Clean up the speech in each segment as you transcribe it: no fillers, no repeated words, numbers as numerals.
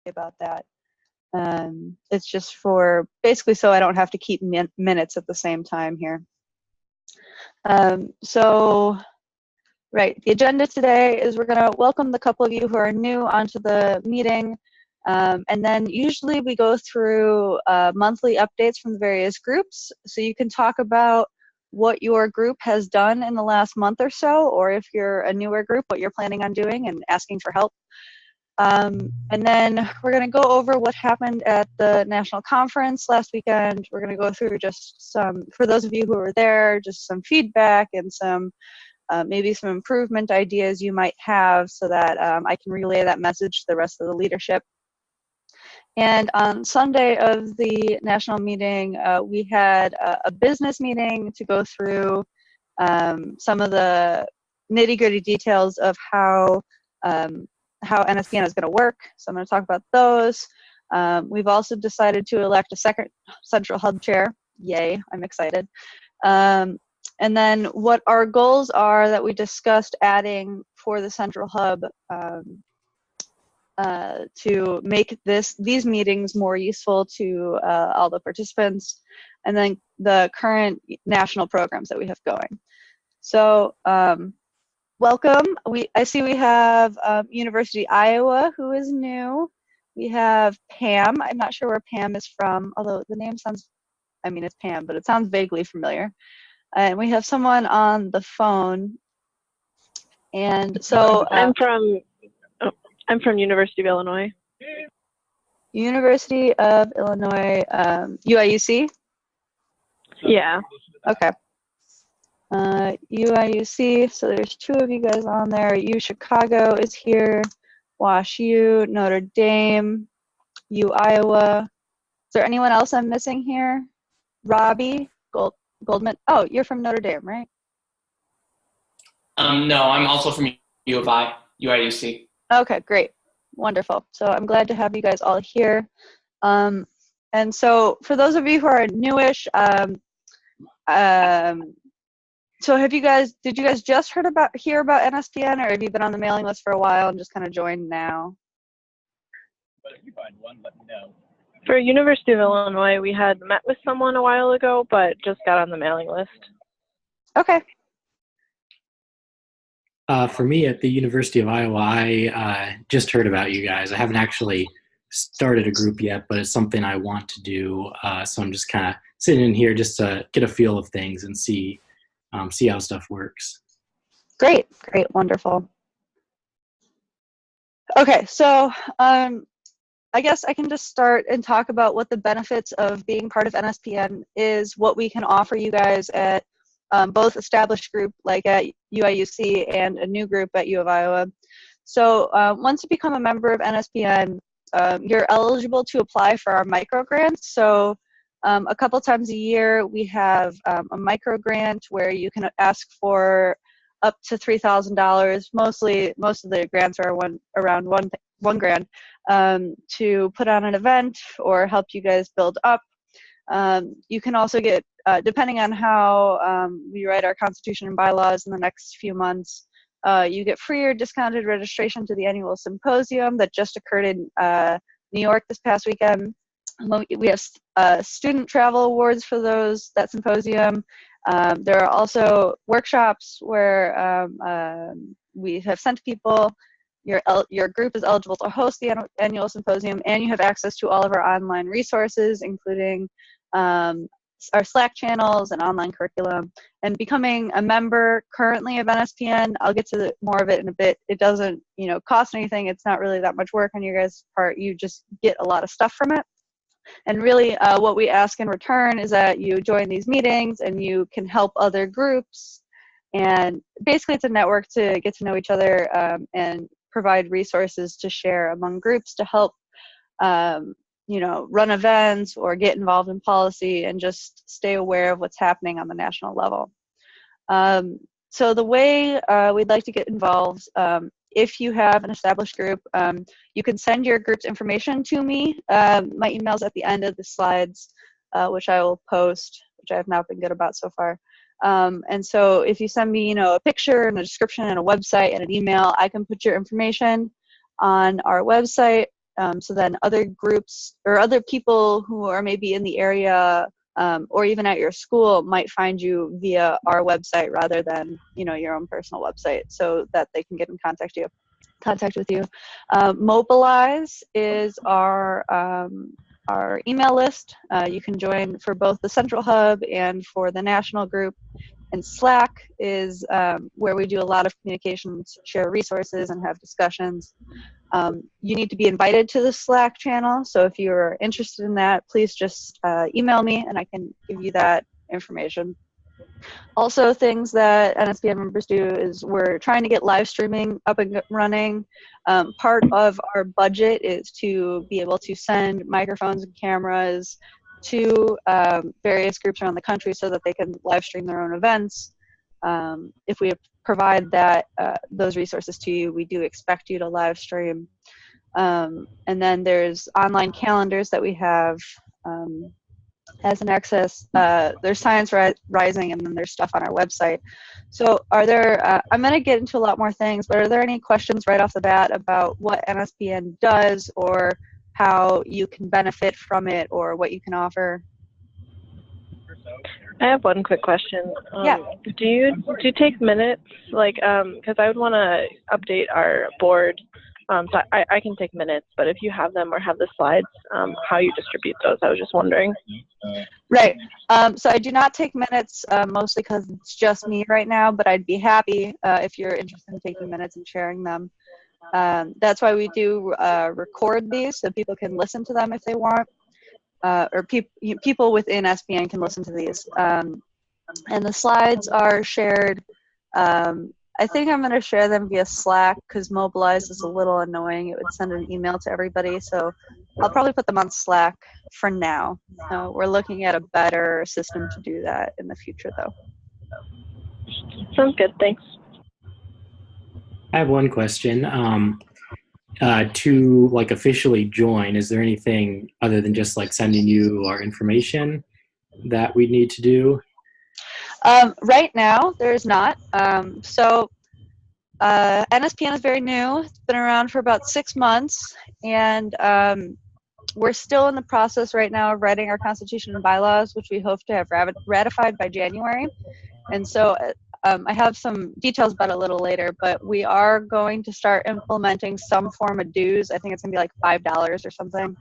about that. It's just for basically so I don't have to keep minutes at the same time here. Right, the agenda today is we're going to welcome the couple of you who are new onto the meeting, and then usually we go through monthly updates from the various groups, so you can talk about what your group has done in the last month or so, or if you're a newer group, what you're planning on doing and asking for help. And then we're going to go over what happened at the national conference last weekend. We're going to go through just some, for those of you who were there, just some feedback and some maybe some improvement ideas you might have so that I can relay that message to the rest of the leadership. And on Sunday of the national meeting, we had a business meeting to go through some of the nitty-gritty details of how NSPN is going to work. So I'm going to talk about those. We've also decided to elect a second central hub chair. Yay, I'm excited. And then what our goals are that we discussed adding for the central hub to make these meetings more useful to all the participants, and then the current national programs that we have going. So welcome. I see we have University Iowa, who is new. We have Pam. I'm not sure where Pam is from, although the name sounds, I mean, it's Pam, but it sounds vaguely familiar. And we have someone on the phone. And so I'm from University of Illinois. University of Illinois, UIUC? Yeah. Okay. UIUC, so there's two of you guys on there. U Chicago is here, Wash U, Notre Dame, U Iowa. Is there anyone else I'm missing here? Robbie Goldman. Oh, you're from Notre Dame, right? No, I'm also from U of I, UIUC. Okay, great. Wonderful. So I'm glad to have you guys all here. And so for those of you who are newish, so did you guys just hear about NSPN, or have you been on the mailing list for a while and just kind of joined now? But if you find one, let me know. For University of Illinois, we had met with someone a while ago, but just got on the mailing list. Okay. For me at the University of Iowa, I just heard about you guys. I haven't actually started a group yet, but it's something I want to do. So I'm just kind of sitting in here just to get a feel of things and see how stuff works. Great, wonderful. Okay, so I guess I can just start and talk about what the benefits of being part of NSPN is, what we can offer you guys at both established group like at UIUC and a new group at U of Iowa. So once you become a member of NSPN, you're eligible to apply for our micro grants. So a couple times a year we have a micro grant where you can ask for up to $3,000. Most of the grants are around one grand to put on an event or help you guys build up. You can also get, depending on how we write our constitution and bylaws in the next few months, you get free or discounted registration to the annual symposium that just occurred in New York this past weekend. We have student travel awards for that symposium. There are also workshops where we have sent people. Your group is eligible to host the annual symposium, and you have access to all of our online resources, including our Slack channels and online curriculum. And becoming a member currently of NSPN, I'll get to more of it in a bit. It doesn't, cost anything. It's not really that much work on your guys' part. You just get a lot of stuff from it. And really, what we ask in return is that you join these meetings and you can help other groups. And basically, it's a network to get to know each other and provide resources to share among groups to help, run events or get involved in policy and just stay aware of what's happening on the national level. So the way we'd like to get involved, if you have an established group, you can send your group's information to me. My email's at the end of the slides, which I will post, which I have not been good about so far. And so if you send me, a picture and a description and a website and an email, I can put your information on our website So then other groups or other people who are maybe in the area or even at your school might find you via our website rather than, your own personal website, so that they can get in contact with you. Mobilize is our email list. You can join for both the central hub and for the national group. And Slack is where we do a lot of communications, share resources, and have discussions. You need to be invited to the Slack channel, so if you're interested in that, please just email me and I can give you that information. Also, things that NSPN members do is we're trying to get live streaming up and running. Part of our budget is to be able to send microphones and cameras to various groups around the country so that they can live stream their own events. If we provide those resources to you, we do expect you to live stream. And then there's online calendars that we have as an access. There's Science Rising, and then there's stuff on our website. So are there, I'm going to get into a lot more things, but are there any questions right off the bat about what NSPN does or how you can benefit from it or what you can offer? I have one quick question. Yeah. Do you take minutes, because I would want to update our board, so I can take minutes, but if you have them or have the slides, how you distribute those, I was just wondering. Right. So I do not take minutes, mostly because it's just me right now, but I'd be happy if you're interested in taking minutes and sharing them. That's why we do record these so people can listen to them if they want. Or people within SPN can listen to these. And the slides are shared. I think I'm going to share them via Slack because Mobilize is a little annoying. It would send an email to everybody. So I'll probably put them on Slack for now. We're looking at a better system to do that in the future, though. Sounds good. Thanks. I have one question. To officially join, is there anything other than just sending you our information that we need to do? Right now, there's not. So NSPN is very new. It's been around for about 6 months, and we're still in the process right now of writing our constitution and bylaws, which we hope to have ratified by January. And so I have some details about it a little later, but we are going to start implementing some form of dues. I think it's going to be $5 or something.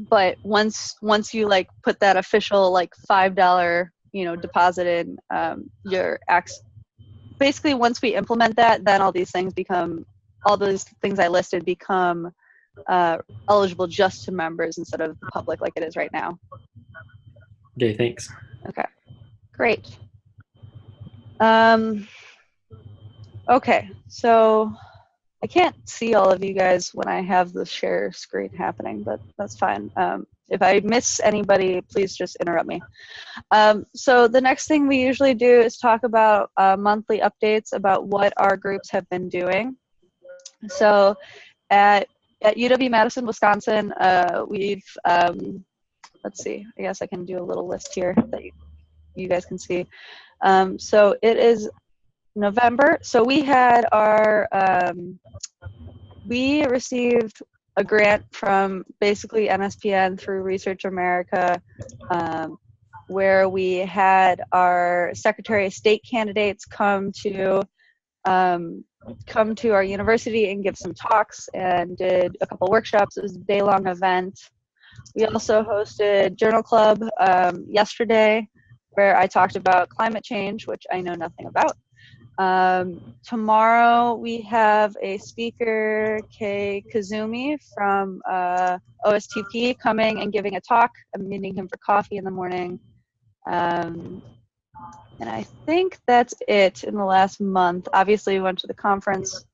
But once you put that official $5 deposit in, basically once we implement that, then all those things I listed become eligible just to members instead of the public like it is right now. Okay, thanks. Okay, great. Okay, so I can't see all of you guys when I have the share screen happening, but that's fine. If I miss anybody, please just interrupt me. So the next thing we usually do is talk about monthly updates about what our groups have been doing. So at UW-Madison, Wisconsin, we've, let's see, I guess I can do a little list here that you guys can see. So it is November. So we had we received a grant from basically NSPN through Research America, where we had our Secretary of State candidates come to our university and give some talks and did a couple workshops. It was a day-long event. We also hosted Journal Club yesterday, where I talked about climate change, which I know nothing about. Tomorrow we have a speaker, Kei Kazumi from OSTP, coming and giving a talk. I'm meeting him for coffee in the morning. And I think that's it in the last month. Obviously, we went to the conference,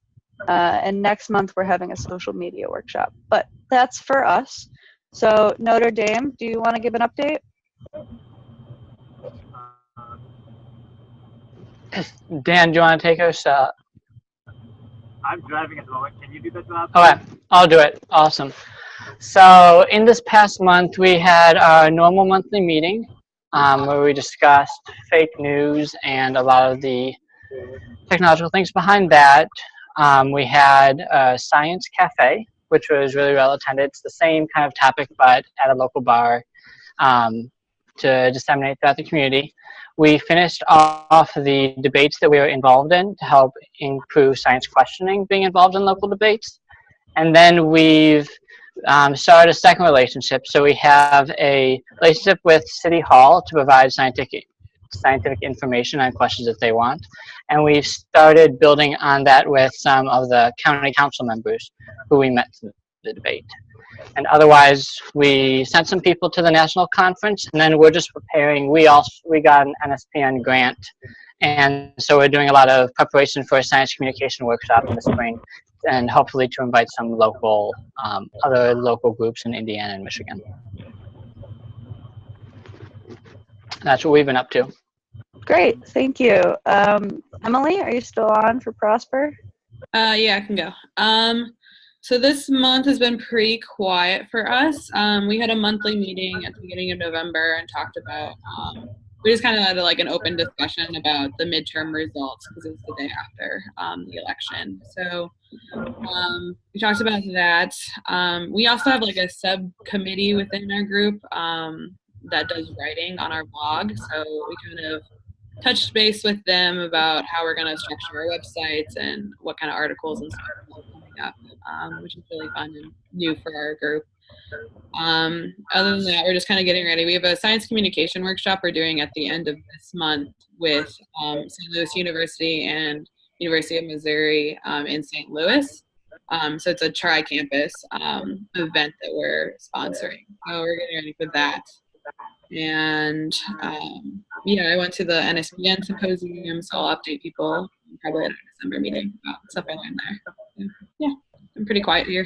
and next month we're having a social media workshop. But that's for us. So Notre Dame, do you want to give an update? Dan, do you want to take us? I'm driving at the moment. Can you do that job? Okay, I'll do it. Awesome. So in this past month, we had our normal monthly meeting where we discussed fake news and a lot of the technological things behind that. We had a science cafe, which was really well attended. It's the same kind of topic, but at a local bar to disseminate throughout the community. We finished off the debates that we were involved in to help improve science questioning, being involved in local debates. And then we've started a second relationship. So we have a relationship with City Hall to provide scientific information on questions that they want. And we've started building on that with some of the county council members who we met through the debate. And otherwise, we sent some people to the national conference, and then we're just preparing. We got an NSPN grant, and so we're doing a lot of preparation for a science communication workshop in the spring, and hopefully to invite some local, other local groups in Indiana and Michigan. That's what we've been up to. Great, thank you. Emily, are you still on for Prosper? Yeah, I can go. So this month has been pretty quiet for us. We had a monthly meeting at the beginning of November and talked about, we just kind of had like an open discussion about the midterm results because it was the day after the election. So we talked about that. We also have like a subcommittee within our group that does writing on our blog. So we kind of touched base with them about how we're going to structure our websites and what kind of articles and stuff are coming up, which is really fun and new for our group. Other than that, we're just kind of getting ready. We have a science communication workshop we're doing at the end of this month with St. Louis University and University of Missouri in St. Louis. So it's a tri-campus event that we're sponsoring. So we're getting ready for that. And yeah, I went to the NSPN symposium, so I'll update people probably at our December meeting about stuff I learned there. So, yeah, I'm pretty quiet here.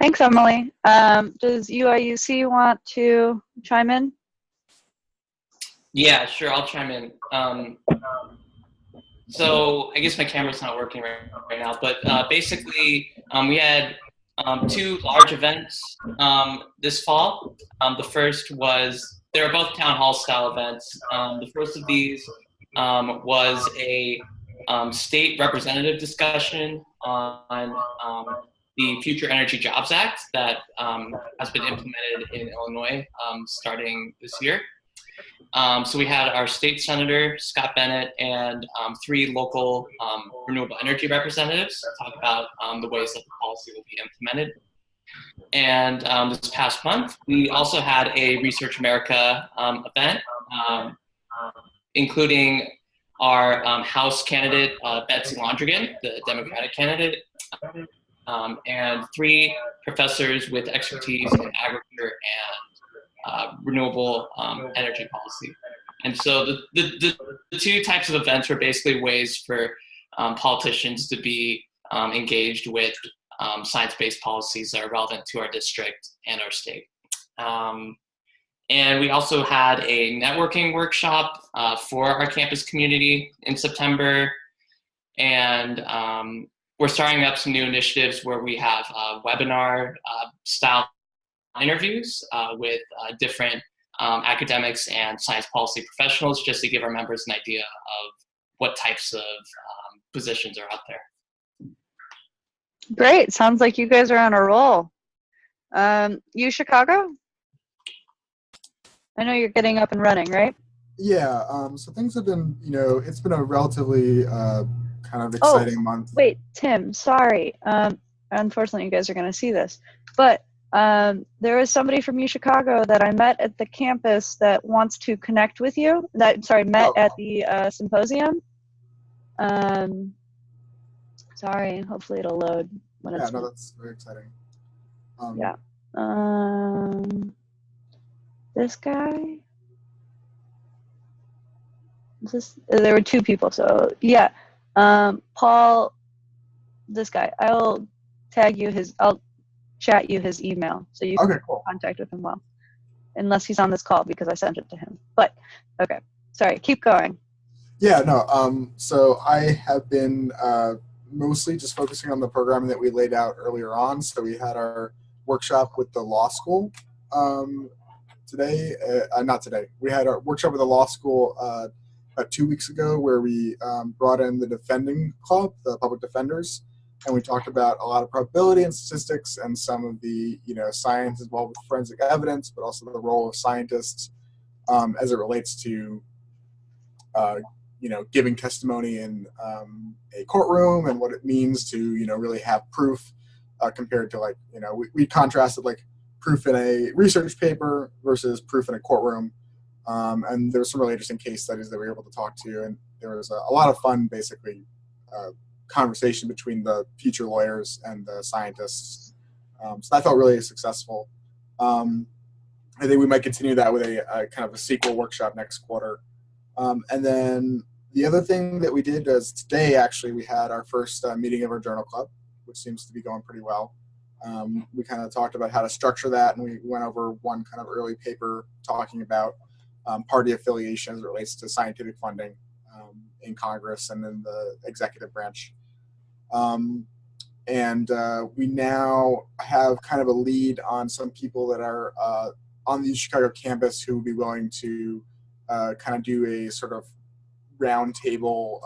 Thanks, Emily. Does UIUC want to chime in? Yeah, sure, I'll chime in. So I guess my camera's not working right now, but basically we had two large events this fall. The first was, they were both town hall style events. The first of these was a state representative discussion on the Future Energy Jobs Act that has been implemented in Illinois starting this year. So we had our state senator, Scott Bennett, and three local renewable energy representatives talk about the ways that the policy will be implemented. And this past month, we also had a Research America event, including our House candidate, Betsy Londrigan, the Democratic candidate, and three professors with expertise in agriculture and renewable energy policy. And so the two types of events were basically ways for politicians to be engaged with science-based policies that are relevant to our district and our state. And we also had a networking workshop for our campus community in September. And we're starting up some new initiatives where we have webinar style interviews with different academics and science policy professionals, just to give our members an idea of what types of positions are out there. Great. Sounds like you guys are on a roll. You Chicago? I know you're getting up and running, right? Yeah. So things have been, it's been a relatively kind of exciting month. Wait, Tim, sorry. Unfortunately, you guys are going to see this. But there is somebody from UChicago that I met at the campus that wants to connect with you. Met at the symposium. Sorry, hopefully it'll load when it's. Yeah, no, that's very exciting. Yeah. This guy. There were two people, so yeah. Paul, this guy. I'll tag you I'll chat you his email so you can contact with him well. Unless he's on this call because I sent it to him. But okay. Sorry, keep going. Yeah, no. So I have been mostly just focusing on the programming that we laid out earlier on. So we had our workshop with the law school today. Not today. We had our workshop with the law school about 2 weeks ago, where we brought in the defending club, the public defenders, and we talked about a lot of probability and statistics and some of the science involved with forensic evidence, but also the role of scientists as it relates to giving testimony in a courtroom and what it means to really have proof compared to we contrasted proof in a research paper versus proof in a courtroom. And there were some really interesting case studies that we were able to talk to, and there was a lot of fun, basically, conversation between the future lawyers and the scientists. So that felt really successful. I think we might continue that with a kind of a sequel workshop next quarter. And then the other thing that we did is today, actually, we had our first meeting of our journal club, which seems to be going pretty well. We kind of talked about how to structure that, and we went over one kind of early paper talking about party affiliation as it relates to scientific funding in Congress and in the executive branch. And we now have kind of a lead on some people that are on the Chicago campus who would be willing to kind of do a sort of roundtable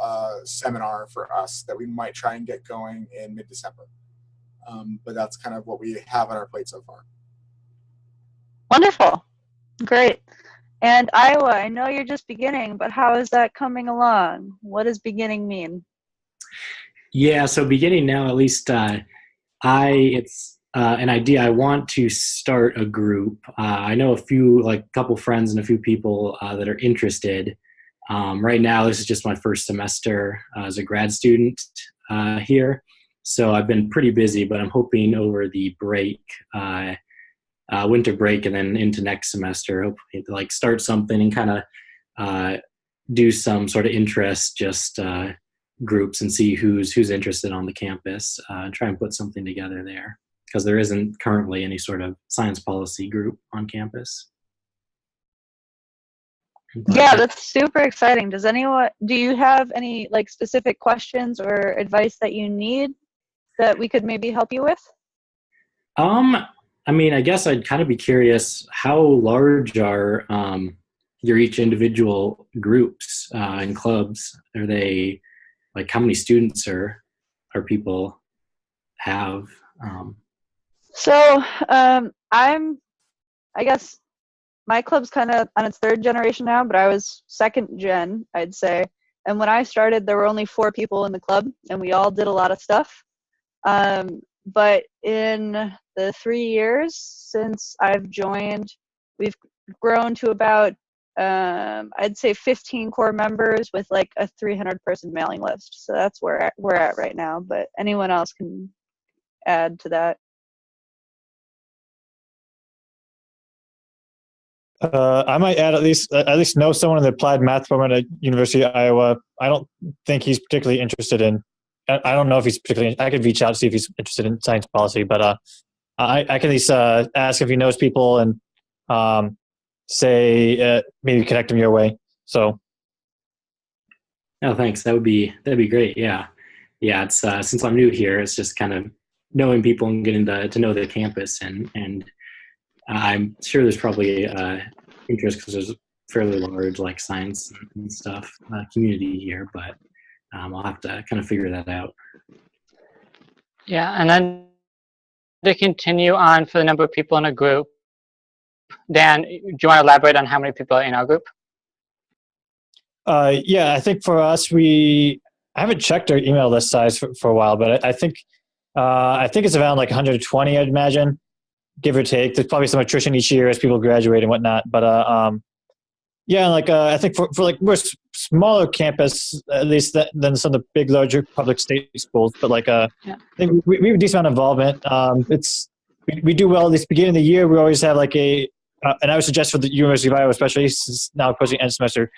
seminar for us that we might try and get going in mid-December. But that's kind of what we have on our plate so far. Wonderful. Great. And Iowa, I know you're just beginning, but how is that coming along? What does beginning mean? Yeah, so beginning now, at least it's an idea. I want to start a group. I know a couple friends and a few people that are interested. Right now, this is just my first semester as a grad student here. So I've been pretty busy, but I'm hoping over the break, winter break, and then into next semester, hopefully to start something and kind of do some sort of interest groups and see who's interested on the campus, and try and put something together there, because there isn't currently any sort of science policy group on campus. Yeah, that's super exciting. Do you have any specific questions or advice that you need that we could maybe help you with? I mean, I guess I'd kind of be curious, how large are your each individual groups and clubs? Are they how many students are people have? So I guess my club's kind of on its third generation now, but I was second gen, I'd say. And when I started, there were only 4 people in the club, and we all did a lot of stuff. But in the 3 years since I've joined, we've grown to about, I'd say 15 core members with a 300-person mailing list. So that's where we're at right now, but anyone else can add to that. I might add at least know someone in the applied math program at University of Iowa. I don't think he's particularly interested in. I don't know if he's particularly. I could reach out to see if he's interested in science policy, but I can at least ask if he knows people and say maybe connect him your way. So. Oh, thanks. That'd be great. Yeah. It's since I'm new here, it's just kind of knowing people and getting to know the campus, and I'm sure there's probably interest because there's a fairly large science and stuff community here, but I'll have to kind of figure that out. Yeah, and then to continue on for the number of people in a group, Dan, do you want to elaborate on how many people are in our group? Yeah, I think for us, I haven't checked our email list size for a while, but I think it's around 120, I'd imagine, give or take. There's probably some attrition each year as people graduate and whatnot, but yeah, I think for we're a smaller campus, at least than some of the big, larger public state schools, but I think we have a decent amount of involvement. We do well at least beginning of the year. We always have and I would suggest for the University of Iowa, especially since now approaching end semester,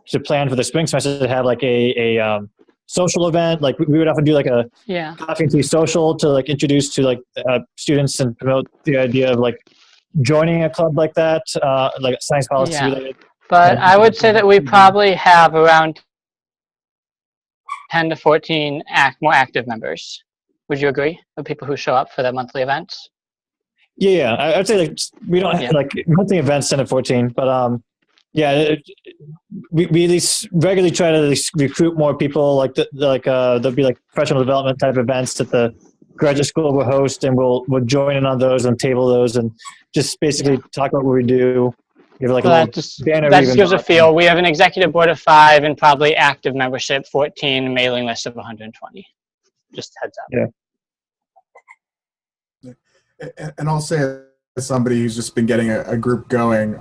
to plan for the spring semester to have a social event. We would often do a coffee and tea social to introduce to students and promote the idea of joining a club like that, science policy related. But I would say that we probably have around 10 to 14 more active members. Would you agree? Of people who show up for the monthly events? Yeah, I'd say we don't have monthly events 10 to 14, but Yeah, we at least regularly try to at least recruit more people. Like there'll be like professional development type events that the graduate school will host, and we'll join in on those and table those, and just basically talk about what we do. Give like So a little banner. that just gives a feel. We have an executive board of 5 and probably active membership 14, and mailing list of 120. Just heads up. Yeah. And I'll say, as somebody who's just been getting a group going,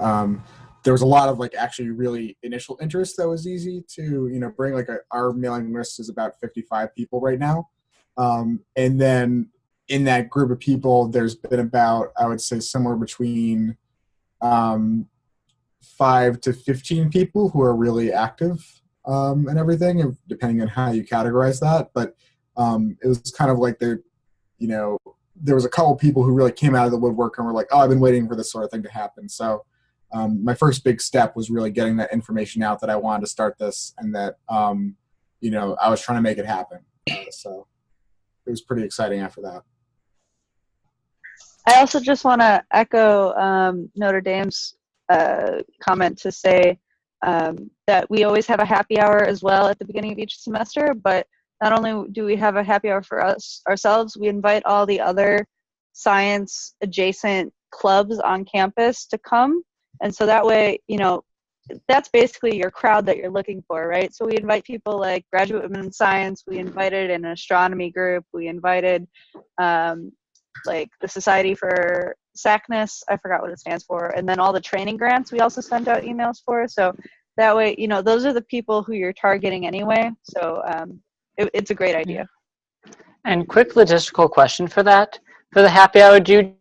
there was a lot of like actually really initial interest that was easy to bring. Like our mailing list is about 55 people right now, and then in that group of people, there's been about, I would say, somewhere between 5 to 15 people who are really active and everything, depending on how you categorize that. But it was kind of like there was a couple people who really came out of the woodwork and were like, oh, I've been waiting for this sort of thing to happen. So my first big step was really getting that information out that I wanted to start this, and that I was trying to make it happen. So it was pretty exciting after that. I also just want to echo Notre Dame's comment to say that we always have a happy hour as well at the beginning of each semester, but not only do we have a happy hour for ourselves, we invite all the other science adjacent clubs on campus to come. And so that way, that's basically your crowd that you're looking for, right? So we invite people like Graduate Women in Science, we invited an astronomy group, we invited like the Society for SACNIS, I forgot what it stands for, and then all the training grants we also sent out emails for. So that way, those are the people who you're targeting anyway. So it's a great idea. And quick logistical question for that. For the happy hour, do you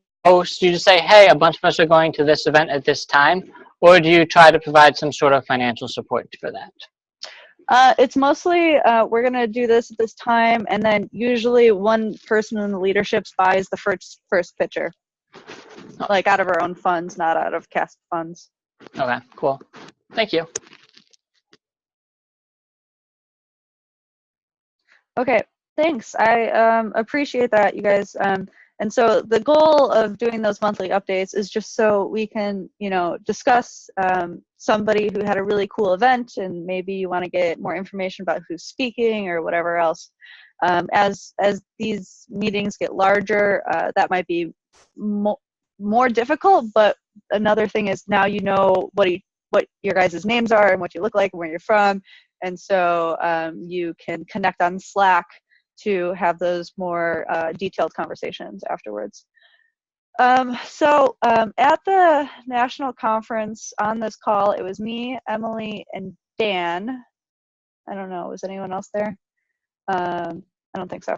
just say, hey, a bunch of us are going to this event at this time, or do you try to provide some sort of financial support for that? It's mostly we're going to do this at this time, and then usually one person in the leadership buys the first pitcher, like out of our own funds, not out of CASP funds. Okay, cool. Thank you. Okay, thanks. I appreciate that, you guys. And so the goal of doing those monthly updates is just so we can, discuss somebody who had a really cool event, and maybe you want to get more information about who's speaking or whatever else. As these meetings get larger, that might be more difficult, but another thing is now you know what your guys' names are and what you look like and where you're from. And so you can connect on Slack to have those more detailed conversations afterwards. So at the national conference on this call, it was me, Emily, and Dan. I don't know, was anyone else there? I don't think so.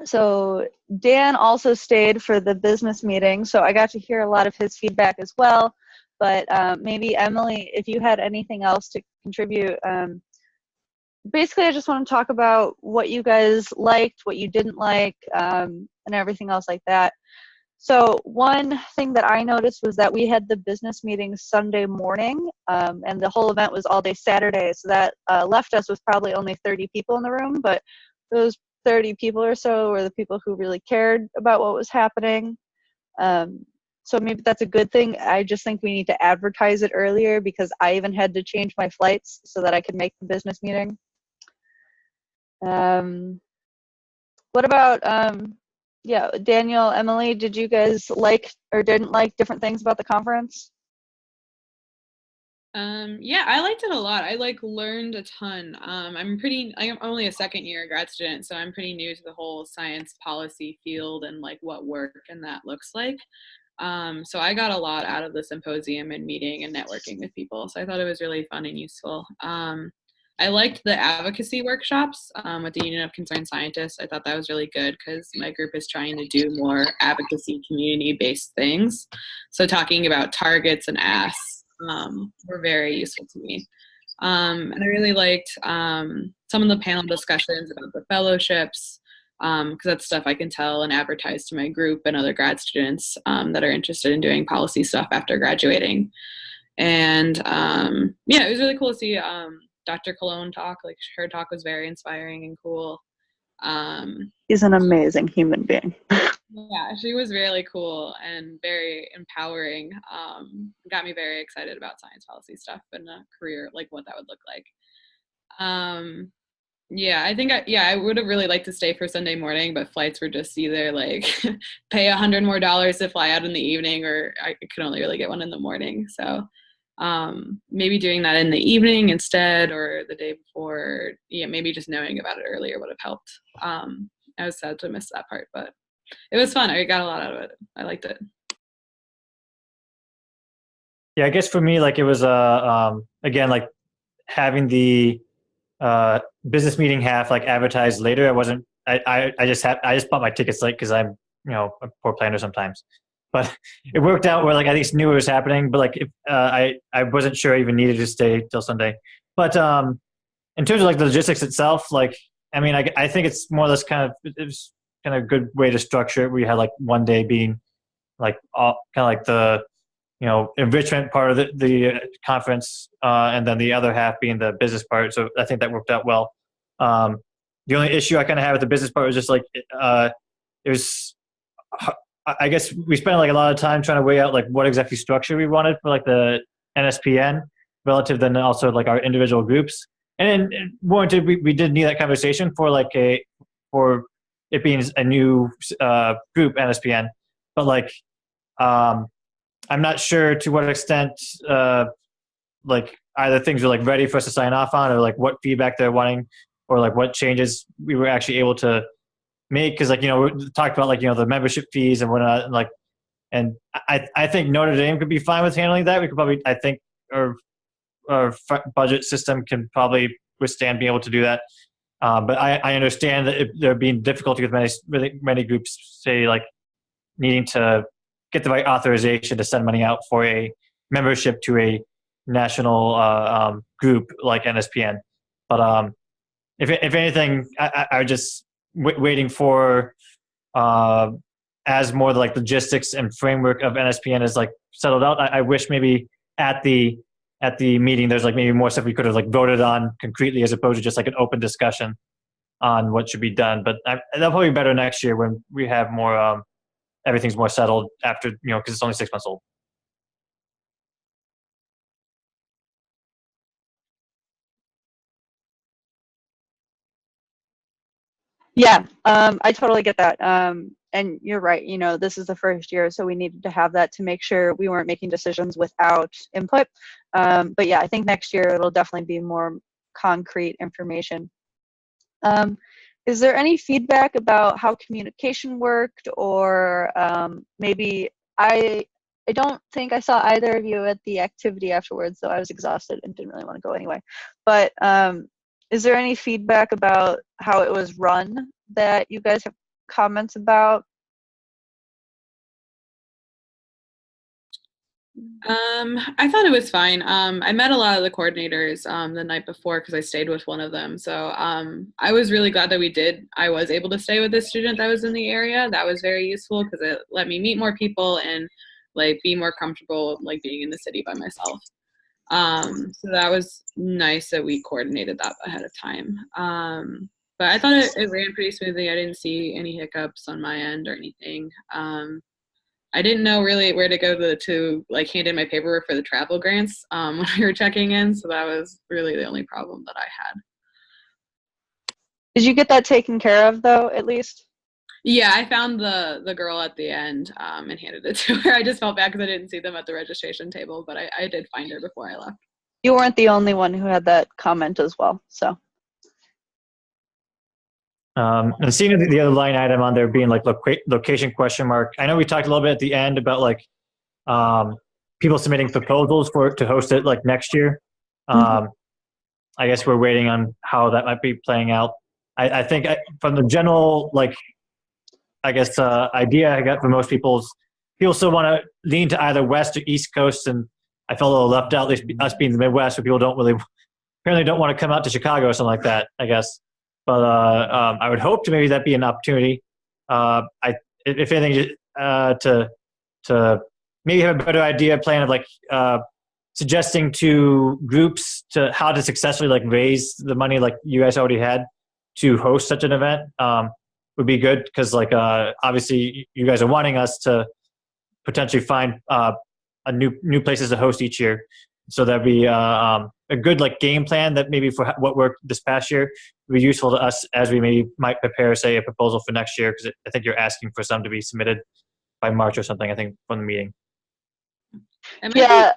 So Dan also stayed for the business meeting, so I got to hear a lot of his feedback as well. But maybe Emily, if you had anything else to contribute. Basically, I just want to talk about what you guys liked, what you didn't like, and everything else like that. So one thing that I noticed was that we had the business meeting Sunday morning, and the whole event was all day Saturday. So that left us with probably only 30 people in the room, but those 30 people or so were the people who really cared about what was happening. So maybe that's a good thing. I just think we need to advertise it earlier, because I even had to change my flights so that I could make the business meeting. What about, Daniel, Emily, did you guys like or didn't like different things about the conference? Yeah, I liked it a lot. I learned a ton. I'm only a second year grad student, so I'm pretty new to the whole science policy field and what work and that looks like. So I got a lot out of the symposium and meeting and networking with people. So I thought it was really fun and useful. I liked the advocacy workshops with the Union of Concerned Scientists. I thought that was really good because my group is trying to do more advocacy community-based things. So talking about targets and asks were very useful to me. And I really liked some of the panel discussions about the fellowships, because that's stuff I can tell and advertise to my group and other grad students that are interested in doing policy stuff after graduating. And it was really cool to see Dr. Cologne talk. Her talk was very inspiring and cool. He's an amazing human being. Yeah, she was really cool and very empowering. Got me very excited about science policy stuff and a career, like what that would look like. Yeah, I think I would have really liked to stay for Sunday morning, but flights were just either like pay $100 more to fly out in the evening, or I could only really get one in the morning. So maybe doing that in the evening instead, or the day before. Yeah, maybe just knowing about it earlier would have helped. I was sad to miss that part, but it was fun. I got a lot out of it. I liked it. Yeah, I guess for me, like it was again, like having the business meeting half like advertised later. I just bought my tickets late because I'm a poor planner sometimes, but it worked out where like I at least knew it was happening. But like if I wasn't sure I even needed to stay till Sunday. But in terms of like the logistics itself, like I mean I think it's more or less kind of a good way to structure it. We had like one day being like all kind of like the enrichment part of the conference, and then the other half being the business part. So I think that worked out well. The only issue I kind of had with the business part was just like it was. I guess we spent like a lot of time trying to weigh out like what exactly structure we wanted for like the NSPN relative then also like our individual groups. And then warranted, we did need that conversation for for it being a new group NSPN, but like. I'm not sure to what extent like either things were like ready for us to sign off on, or like what feedback they're wanting, or like what changes we were actually able to make. Because like we talked about like the membership fees and whatnot, and I think Notre Dame could be fine with handling that. We could probably our budget system can probably withstand being able to do that. But I understand that there being difficulty with many groups, say like needing to get the right authorization to send money out for a membership to a national group like NSPN. But if anything, I just waiting for as more like logistics and framework of NSPN is like settled out. I wish maybe at the meeting there's like maybe more stuff we could have like voted on concretely as opposed to just like an open discussion on what should be done. But that'll probably be better next year when we have more. Everything's more settled after, because it's only 6 months old. Yeah, I totally get that. And you're right, this is the first year, so we needed to have that to make sure we weren't making decisions without input. But yeah, I think next year it'll definitely be more concrete information. Is there any feedback about how communication worked, or maybe I don't think I saw either of you at the activity afterwards, though I was exhausted and didn't really want to go anyway. But is there any feedback about how it was run that you guys have comments about? I thought it was fine. I met a lot of the coordinators the night before because I stayed with one of them. So I was really glad that I was able to stay with this student that was in the area. That was very useful because it let me meet more people and like be more comfortable like being in the city by myself. So that was nice that we coordinated that ahead of time. But I thought it ran pretty smoothly. I didn't see any hiccups on my end or anything. I didn't know really where to go to like hand in my paperwork for the travel grants when we were checking in. So that was really the only problem that I had. Did you get that taken care of though, at least? Yeah, I found the girl at the end and handed it to her. I just felt bad because I didn't see them at the registration table, but I did find her before I left. You weren't the only one who had that comment as well, so. And seeing the other line item on there being like location question mark. I know we talked a little bit at the end about like people submitting proposals to host it like next year. I guess we're waiting on how that might be playing out. I think from the general like I guess idea I got from most people still want to lean to either West or East Coast, and I felt a little left out. At least us being the Midwest, where people apparently don't want to come out to Chicago or something like that. I guess. But I would hope to maybe that be an opportunity. If anything, to maybe have a better idea plan of like suggesting to groups to how to successfully like raise the money like you guys already had. to host such an event would be good, because like obviously you guys are wanting us to potentially find a new places to host each year. So that'd be a good like game plan that maybe for what worked this past year would be useful to us as we maybe might prepare, say, a proposal for next year, because I think you're asking for some to be submitted by March or something, I think, from the meeting. Yeah,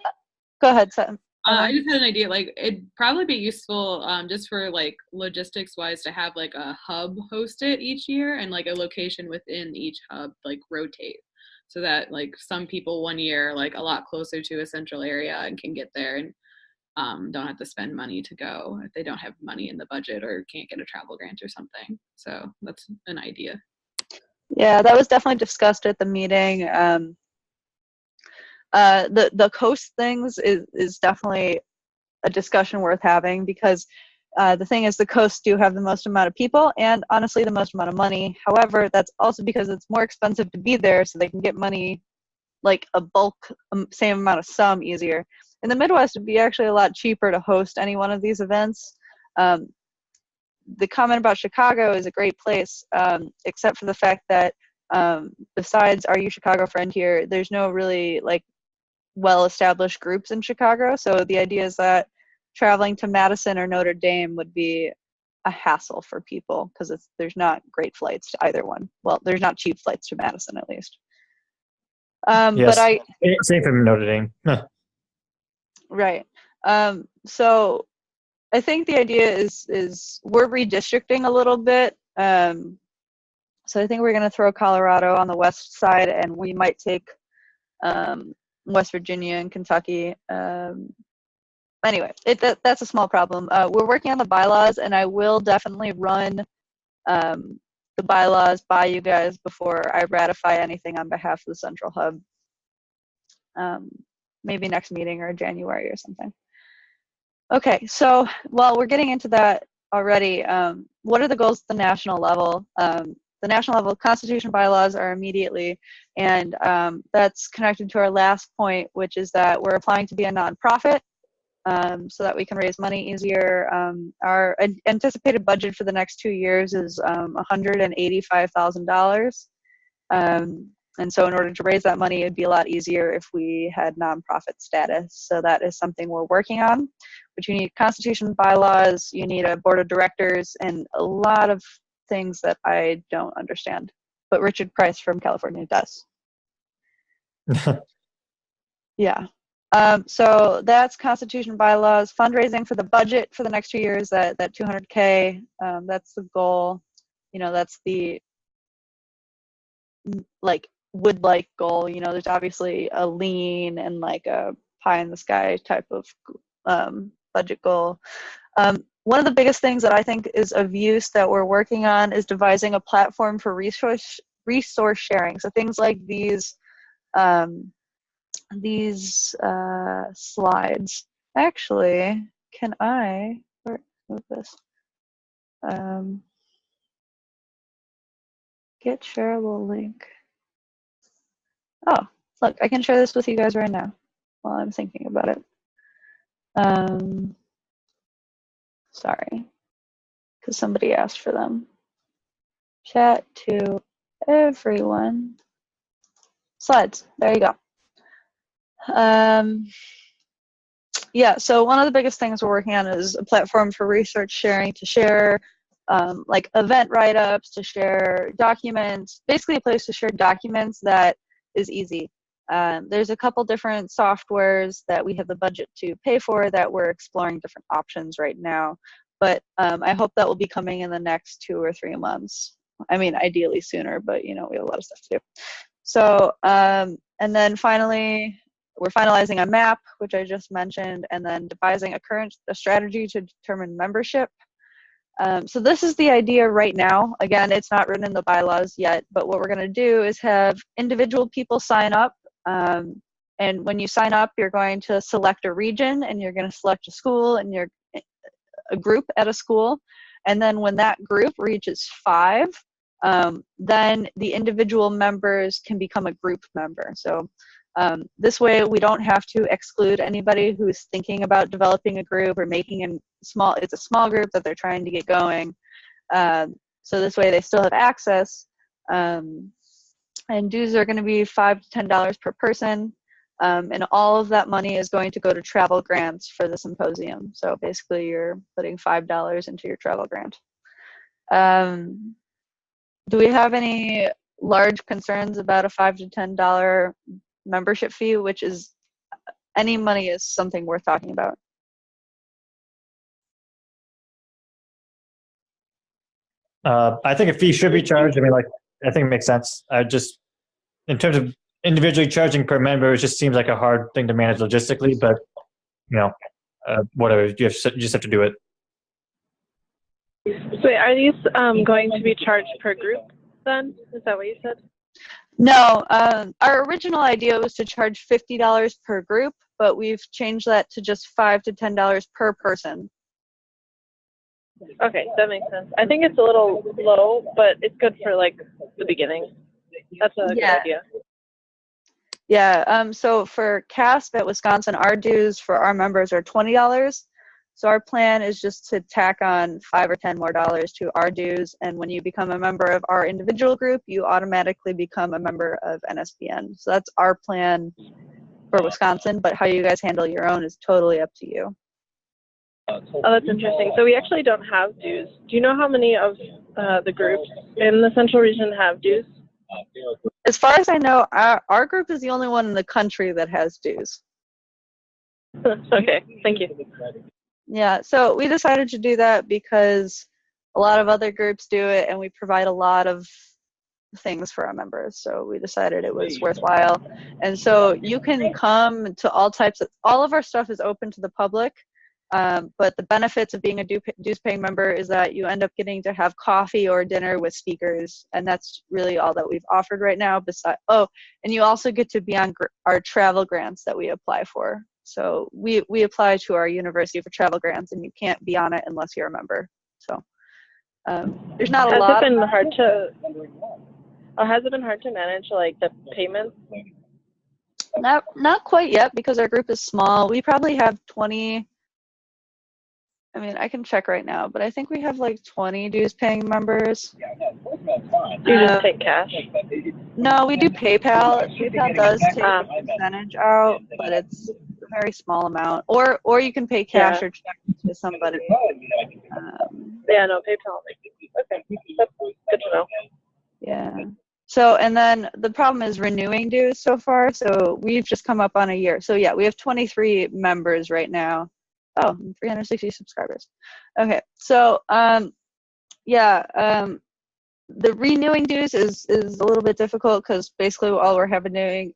go ahead, Sam. I just had an idea, like it'd probably be useful just for like logistics wise to have like a hub host it each year, and like a location within each hub like rotate, so that like some people one year like a lot closer to a central area and can get there and don't have to spend money to go if they don't have money in the budget or can't get a travel grant or something. So that's an idea. Yeah, that was definitely discussed at the meeting. The coast things is definitely a discussion worth having, because the thing is, the coasts do have the most amount of people and honestly the most amount of money. However, that's also because it's more expensive to be there, so they can get money, like a bulk, same amount of sum easier. In the Midwest, it'd be actually a lot cheaper to host any one of these events. The comment about Chicago is a great place, except for the fact that besides Are You Chicago Friend here, there's no really like well-established groups in Chicago. So the idea is that traveling to Madison or Notre Dame would be a hassle for people, because there's not great flights to either one. Well, there's not cheap flights to Madison, at least. Yes, But same for Notre Dame. right. So I think the idea is we're redistricting a little bit. So I think we're going to throw Colorado on the west side, and we might take West Virginia and Kentucky. Anyway, that's a small problem. We're working on the bylaws, and I will definitely run the bylaws by you guys before I ratify anything on behalf of the Central Hub. Maybe next meeting or January or something. Okay, so while we're getting into that already, what are the goals at the national level? The national level constitution bylaws are immediately, and that's connected to our last point, which is that we're applying to be a nonprofit so that we can raise money easier. Our anticipated budget for the next 2 years is $185,000. And so in order to raise that money, it'd be a lot easier if we had nonprofit status. So that is something we're working on. But you need constitution bylaws, you need a board of directors, and a lot of things that I don't understand. But Richard Price from California does. Yeah. So that's constitution bylaws. Fundraising for the budget for the next 2 years, that $200K, that's the goal. You know, that's the would like goal. You know, there's obviously a lean and like a pie in the sky type of budget goal. One of the biggest things that I think is of use that we're working on is devising a platform for resource sharing. So things like these slides. Actually, can I move this? Get shareable link. Oh, look, I can share this with you guys right now while I'm thinking about it. Sorry, because somebody asked for them. Chat to everyone. Slides, there you go. Yeah, so one of the biggest things we're working on is a platform for research sharing, to share like event write-ups, to share documents, basically a place to share documents that is easy. There's a couple different softwares that we have the budget to pay for that we're exploring different options right now, but I hope that will be coming in the next 2 or 3 months. I mean, ideally sooner, but you know, we have a lot of stuff to do. So, and then finally, we're finalizing a map, which I just mentioned, and then devising a strategy to determine membership. So this is the idea right now. Again, it's not written in the bylaws yet, but what we're going to do is have individual people sign up. And when you sign up, you're going to select a region, and you're going to select a school, and you're a group at a school. And then when that group reaches 5, then the individual members can become a group member. So this way we don't have to exclude anybody who's thinking about developing a group or making it's a small group that they're trying to get going. So this way they still have access. And dues are going to be $5 to $10 per person. And all of that money is going to go to travel grants for the symposium. So basically you're putting $5 into your travel grant. Do we have any large concerns about a $5 to $10 membership fee, which is any money is something worth talking about? I think a fee should be charged. I mean, like, I think it makes sense. I just, in terms of individually charging per member, it just seems like a hard thing to manage logistically, but, whatever, you just have to do it. So are these going to be charged per group then? Is that what you said? No, our original idea was to charge $50 per group, but we've changed that to just $5 to $10 per person. Okay, that makes sense. I think it's a little low, but it's good for like the beginning. That's a good idea. Yeah, so for CASP at Wisconsin, our dues for our members are $20. So our plan is just to tack on $5 or $10 more to our dues. And when you become a member of our individual group, you automatically become a member of NSPN. So that's our plan for Wisconsin, but how you guys handle your own is totally up to you. Oh, that's interesting. So we actually don't have dues. Do you know how many of the groups in the Central Region have dues? As far as I know, our group is the only one in the country that has dues. Okay, thank you. Yeah, so we decided to do that because a lot of other groups do it, and we provide a lot of things for our members. So we decided it was worthwhile. And so you can come to all of our stuff is open to the public. But the benefits of being a dues-paying member is that you end up getting to have coffee or dinner with speakers, and that's really all that we've offered right now. And you also get to be on our travel grants that we apply for. So we apply to our university for travel grants, and you can't be on it unless you're a member. So there's not a lot. Has it been hard to manage like the payments? Not quite yet, because our group is small. We probably have 20. I mean, I can check right now, but I think we have like 20 dues-paying members. Do you just take cash? No, we do PayPal. PayPal does take a percentage out, but it's a very small amount. Or you can pay cash or check to somebody. Yeah, no, PayPal. Okay, that's good to know. Yeah. So, and then the problem is renewing dues so far. So we've just come up on a year. So yeah, we have 23 members right now. Oh, 360 subscribers. Okay, so the renewing dues is a little bit difficult because basically all we're having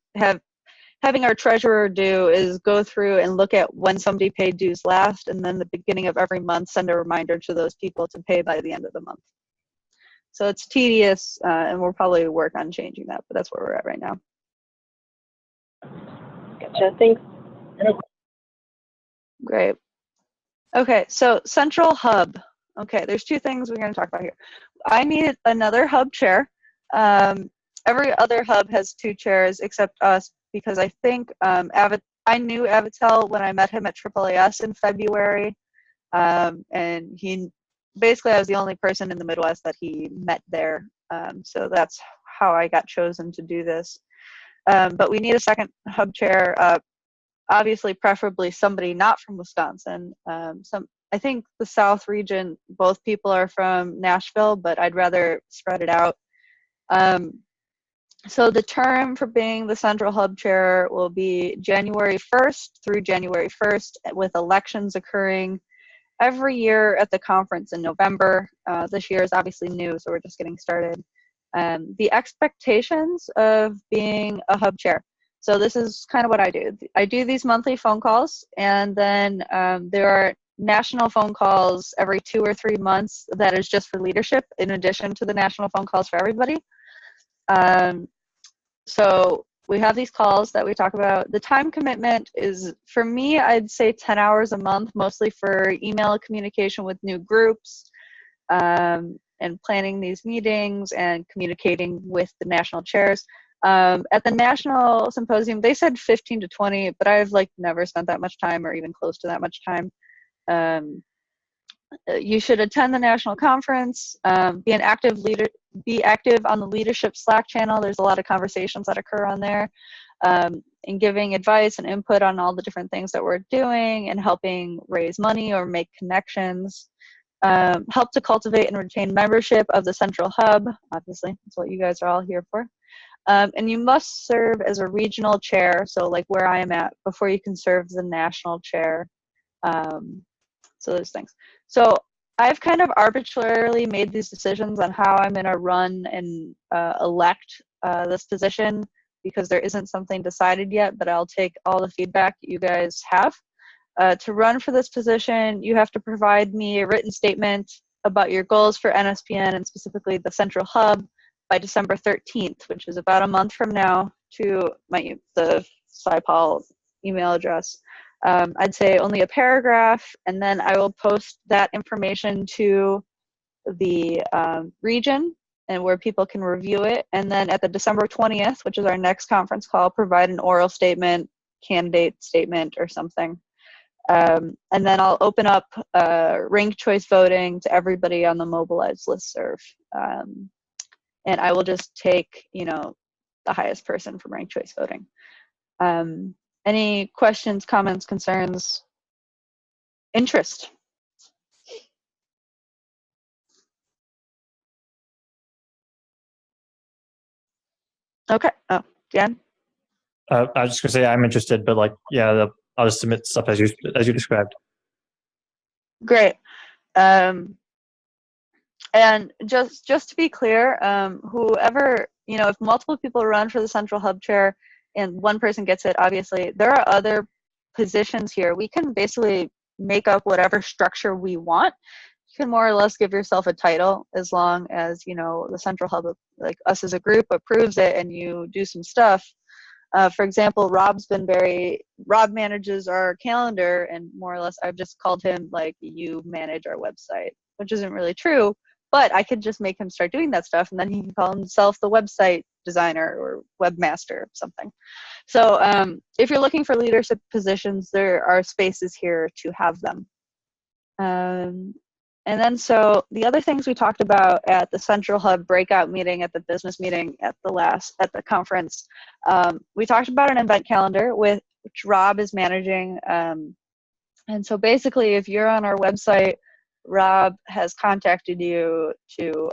our treasurer do is go through and look at when somebody paid dues last, and then the beginning of every month send a reminder to those people to pay by the end of the month. So it's tedious, and we'll probably work on changing that, but that's where we're at right now. Gotcha, thanks. Great. Okay, so Central Hub. Okay, there's two things we're going to talk about here. I need another hub chair. Every other hub has 2 chairs except us, because I think I knew Avitel when I met him at AAAS in February, and basically I was the only person in the Midwest that he met there, so that's how I got chosen to do this. But we need a second hub chair. Obviously, preferably somebody not from Wisconsin. I think the South region, both people are from Nashville, but I'd rather spread it out. So the term for being the Central Hub Chair will be January 1st through January 1st, with elections occurring every year at the conference in November. This year is obviously new, so we're just getting started. The expectations of being a hub chair. So this is kind of what I do. I do these monthly phone calls, and then there are national phone calls every 2 or 3 months that is just for leadership, in addition to the national phone calls for everybody. So we have these calls that we talk about. The time commitment is, for me, I'd say 10 hours a month, mostly for email communication with new groups, and planning these meetings and communicating with the national chairs. At the national symposium, they said 15 to 20, but I've never spent that much time or even close to that much time. You should attend the national conference, be active on the leadership Slack channel. There's a lot of conversations that occur on there, and giving advice and input on all the different things that we're doing and helping raise money or make connections. Help to cultivate and retain membership of the Central Hub. Obviously, that's what you guys are all here for. And you must serve as a regional chair, so like where I am at, before you can serve as a national chair. So those things. So I've kind of arbitrarily made these decisions on how I'm going to run and elect this position, because there isn't something decided yet, but I'll take all the feedback you guys have. To run for this position, you have to provide me a written statement about your goals for NSPN and specifically the Central Hub by December 13th, which is about a month from now, to the SciPol email address. I'd say only a paragraph, and then I will post that information to the region and where people can review it. And then at the December 20th, which is our next conference call, provide an oral statement, candidate statement, or something. And then I'll open up ranked choice voting to everybody on the mobilized listserv. And I will just take, the highest person from ranked choice voting. Any questions, comments, concerns, interest? Okay. Oh, Dan? I was just gonna say I'm interested, but I'll just submit stuff as you described. Great. And just to be clear, whoever, if multiple people run for the Central Hub chair and one person gets it, obviously there are other positions here. We can basically make up whatever structure we want. You can more or less give yourself a title, as long as, the Central Hub, like us as a group, approves it and you do some stuff. For example, Rob manages our calendar, and more or less I've just called him like, you manage our website, which isn't really true, but I could just make him start doing that stuff, and then he can call himself the website designer or webmaster or something. So if you're looking for leadership positions, there are spaces here to have them. And then so the other things we talked about at the Central Hub breakout meeting, at the business meeting, at the conference, we talked about an event calendar which Rob is managing. And so basically, if you're on our website, Rob has contacted you to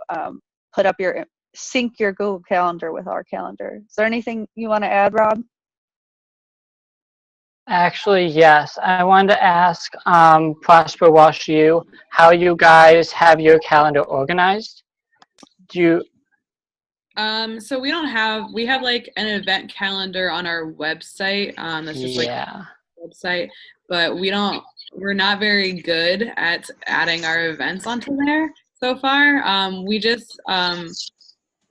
sync your Google Calendar with our calendar. Is there anything you want to add, Rob? Actually, yes. I wanted to ask Prosper Walsh, how you guys have your calendar organized. So we have like an event calendar on our website. That's just like a website, but we're not very good at adding our events onto there so far. We just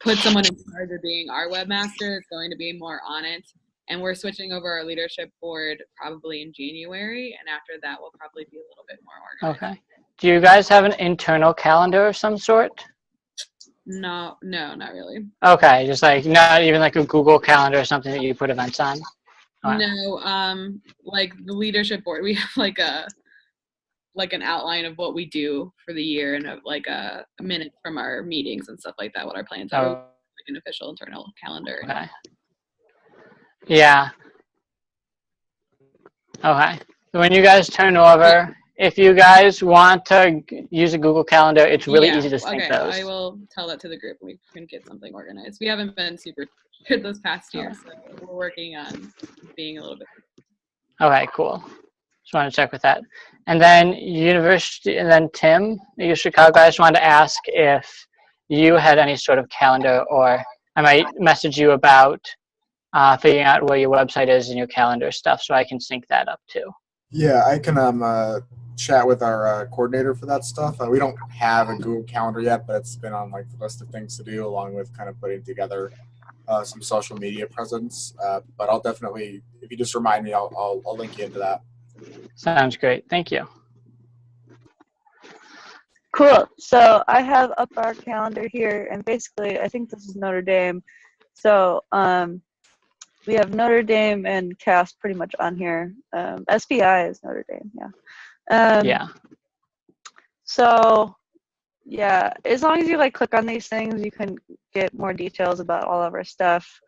put someone in charge of being our webmaster that's going to be more on it. And we're switching over our leadership board probably in January, and after that we'll probably be a little bit more organized. Okay. Do you guys have an internal calendar of some sort? No, not really. Okay, just like not even like a Google Calendar or something that you put events on? Right. No, like the leadership board, we have like an outline of what we do for the year and like a minute from our meetings and stuff like that, what our plans are. Like an official internal calendar. Okay. Yeah. Okay. When you guys turn over, if you guys want to use a Google Calendar, it's really easy to sync those. I will tell that to the group. We can get something organized. We haven't been super good this past year, so we're working on being a little bit. Okay, cool. Just wanted to check with that. And then Tim, you Chicago guys, wanted to ask if you had any sort of calendar, or I might message you about figuring out where your website is and your calendar stuff, so I can sync that up too. Yeah, I can chat with our coordinator for that stuff. We don't have a Google Calendar yet, but it's been on like the list of things to do, along with kind of putting together some social media presence. But I'll definitely, if you just remind me, I'll link you into that. Sounds great. Thank you. Cool. So I have up our calendar here, and basically I think this is Notre Dame. So we have Notre Dame and Cass pretty much on here. SPI is Notre Dame, yeah. So yeah, as long as you like click on these things, you can get more details about all of our stuff.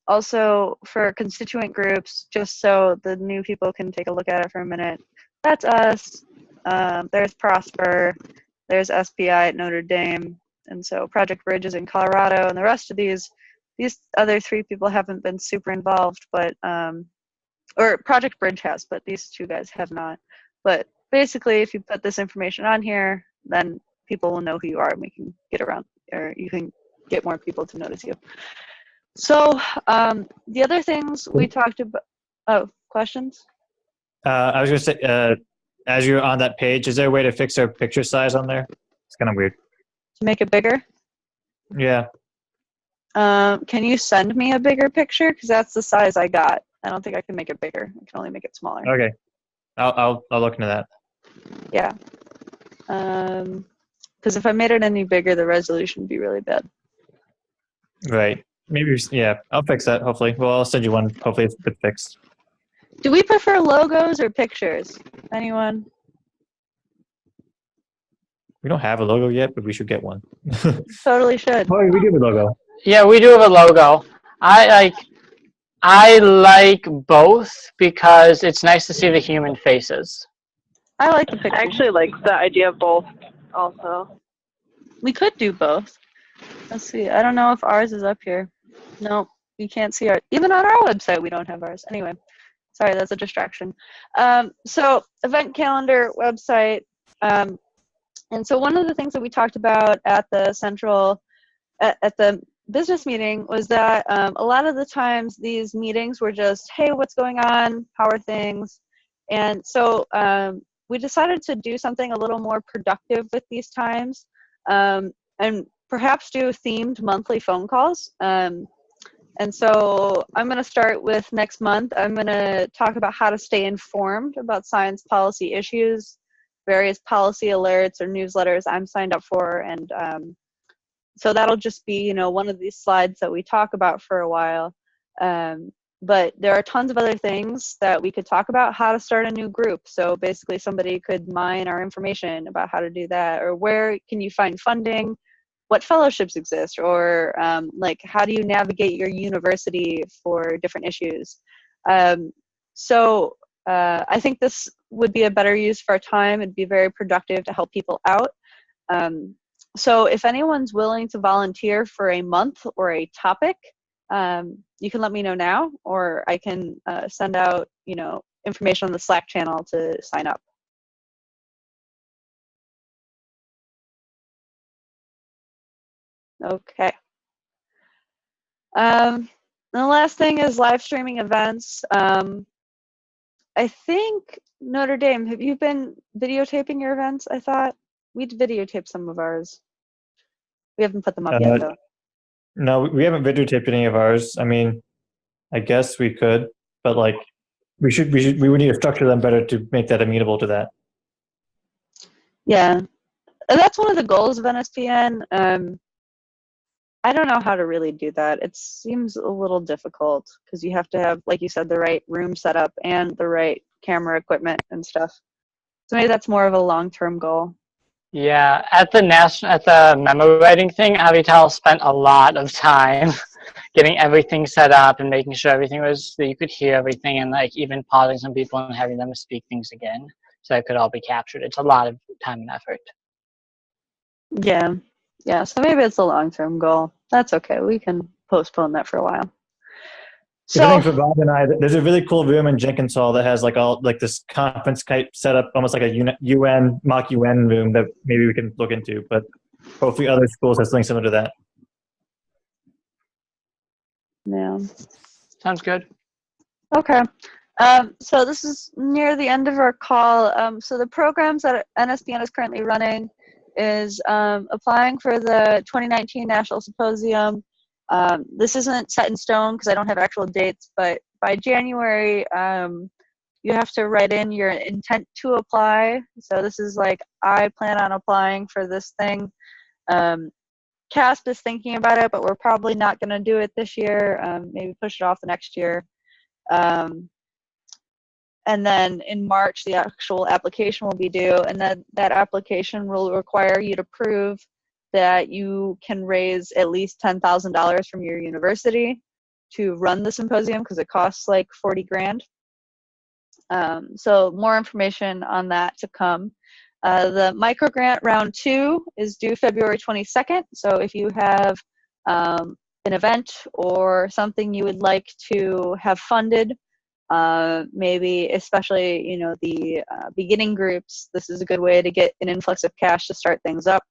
Also for constituent groups, just so the new people can take a look at it for a minute, that's us. There's Prosper, there's SPI at Notre Dame, and so Project Bridge is in Colorado, and the rest of these other 3 people haven't been super involved, but or Project Bridge has, but these 2 guys have not. But basically, if you put this information on here, then people will know who you are, and we can get around, or you can get more people to notice you. So the other things we talked about. Oh, questions? I was going to say, as you're on that page, is there a way to fix our picture size on there? It's kind of weird. To make it bigger? Yeah. Can you send me a bigger picture? Because that's the size I got. I don't think I can make it bigger. I can only make it smaller. Okay. I'll look into that. Yeah. Because if I made it any bigger, the resolution would be really bad. Right. Maybe, yeah, I'll fix that, hopefully. Well, I'll send you one. Hopefully it's fixed. Do we prefer logos or pictures? Anyone? We don't have a logo yet, but we should get one. Totally should. Oh, we do have a logo. Yeah, we do have a logo. I like both because it's nice to see the human faces. I like the pictures. I actually like the idea of both also. We could do both. Let's see. I don't know if ours is up here. No, you can't see ours. Even on our website, we don't have ours. Anyway, sorry, that's a distraction. So event calendar website. And so one of the things that we talked about at the central, at the business meeting was that a lot of the times these meetings were just, hey, what's going on? How are things? And so we decided to do something a little more productive with these times, and perhaps do themed monthly phone calls. And so I'm going to start with next month. I'm going to talk about how to stay informed about science policy issues, various policy alerts or newsletters I'm signed up for. And so that'll just be, you know, one of these slides that we talk about for a while. But there are tons of other things that we could talk about, how to start a new group. So basically somebody could mine our information about how to do that, or where can you find funding, what fellowships exist, or like how do you navigate your university for different issues. So I think this would be a better use for our time. It'd be very productive to help people out. So if anyone's willing to volunteer for a month or a topic, you can let me know now, or I can send out, you know, information on the Slack channel to sign up. Okay. And the last thing is live streaming events. I think Notre Dame, have you been videotaping your events? I thought we'd videotape some of ours. We haven't put them up yet, though. No, we haven't videotaped any of ours. I mean, I guess we could, but like, we would need to structure them better to make that amenable to that. Yeah, that's one of the goals of NSPN. I don't know how to really do that. It seems a little difficult because you have to have, like you said, the right room set up and the right camera equipment and stuff. So maybe that's more of a long-term goal. Yeah, at the memo writing thing, Avital spent a lot of time getting everything set up and making sure everything was, that you could hear everything, and like even pausing some people and having them speak things again so it could all be captured. It's a lot of time and effort. Yeah, so maybe it's a long-term goal. That's okay. We can postpone that for a while. So, I think for Bob and I, there's a really cool room in Jenkins Hall that has like all like this conference type setup, almost like a UN mock UN room that maybe we can look into. But hopefully, other schools have something similar to that. Yeah. Sounds good. Okay. So this is near the end of our call. So the programs that NSPN is currently running is applying for the 2019 National Symposium. This isn't set in stone because I don't have actual dates, but by January, you have to write in your intent to apply. So this is like, I plan on applying for this thing. CASP is thinking about it, but we're probably not going to do it this year. Maybe push it off the next year. And then in March, the actual application will be due, and then that application will require you to prove that you can raise at least $10,000 from your university to run the symposium, because it costs like 40 grand. So more information on that to come. The micro grant round 2 is due February 22nd. So if you have an event or something you would like to have funded, maybe especially, you know, the beginning groups, this is a good way to get an influx of cash to start things up.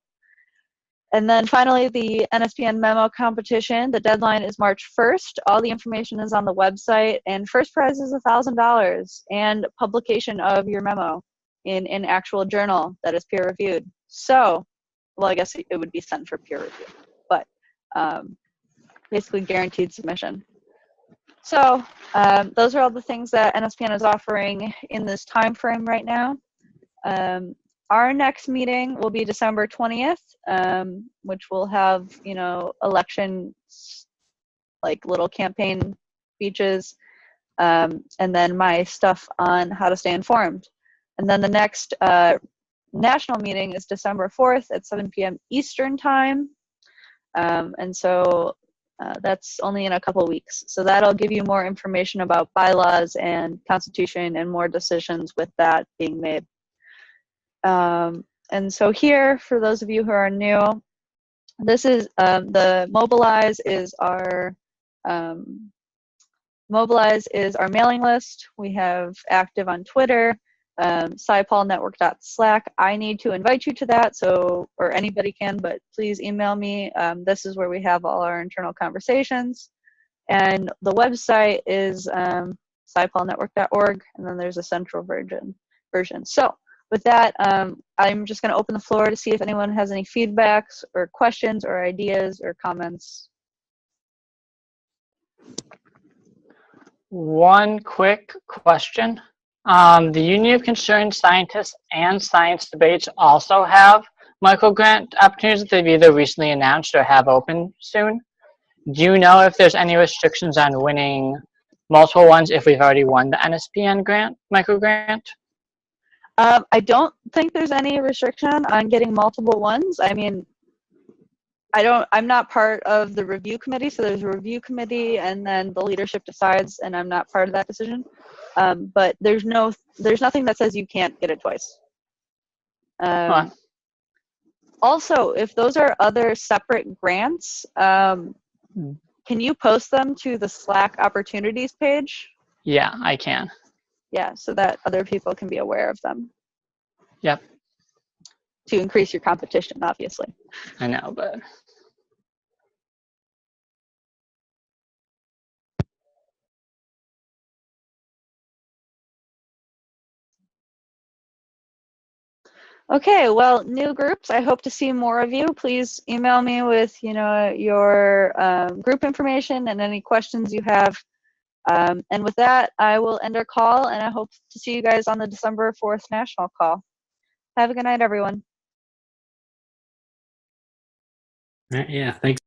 And then finally, the NSPN memo competition. The deadline is March 1st. All the information is on the website, and first prize is $1,000 and publication of your memo in an actual journal that is peer reviewed. So, well, I guess it would be sent for peer review, but basically guaranteed submission. So those are all the things that NSPN is offering in this time frame right now. Our next meeting will be December 20th, which will have, you know, election, like little campaign speeches, and then my stuff on how to stay informed. And then the next national meeting is December 4th at 7 p.m. Eastern time. And so that's only in a couple weeks. So that'll give you more information about bylaws and constitution and more decisions with that being made. And so here, for those of you who are new, this is the Mobilize is our mailing list. We have active on Twitter, SciPolNetwork.Slack. I need to invite you to that, so, or anybody can, but please email me. This is where we have all our internal conversations. And the website is SciPolNetwork.org, and then there's a central version. So with that, I'm just going to open the floor to see if anyone has any feedbacks or questions or ideas or comments. One quick question. The Union of Concerned Scientists and Science Debates also have microgrant opportunities that they've either recently announced or have open soon. Do you know if there's any restrictions on winning multiple ones if we've already won the NSPN grant, microgrant? I don't think there's any restriction on getting multiple ones. I mean, I'm not part of the review committee, so there's a review committee and then the leadership decides, and I'm not part of that decision. But there's nothing that says you can't get it twice. Also, if those are other separate grants, can you post them to the Slack opportunities page? Yeah, I can. Yeah, so that other people can be aware of them. Yep. To increase your competition, obviously. I know, but... Okay, well, new groups, I hope to see more of you. Please email me with, you know, your group information and any questions you have. And with that, I will end our call, and I hope to see you guys on the December 4th national call. Have a good night, everyone. Yeah, thanks.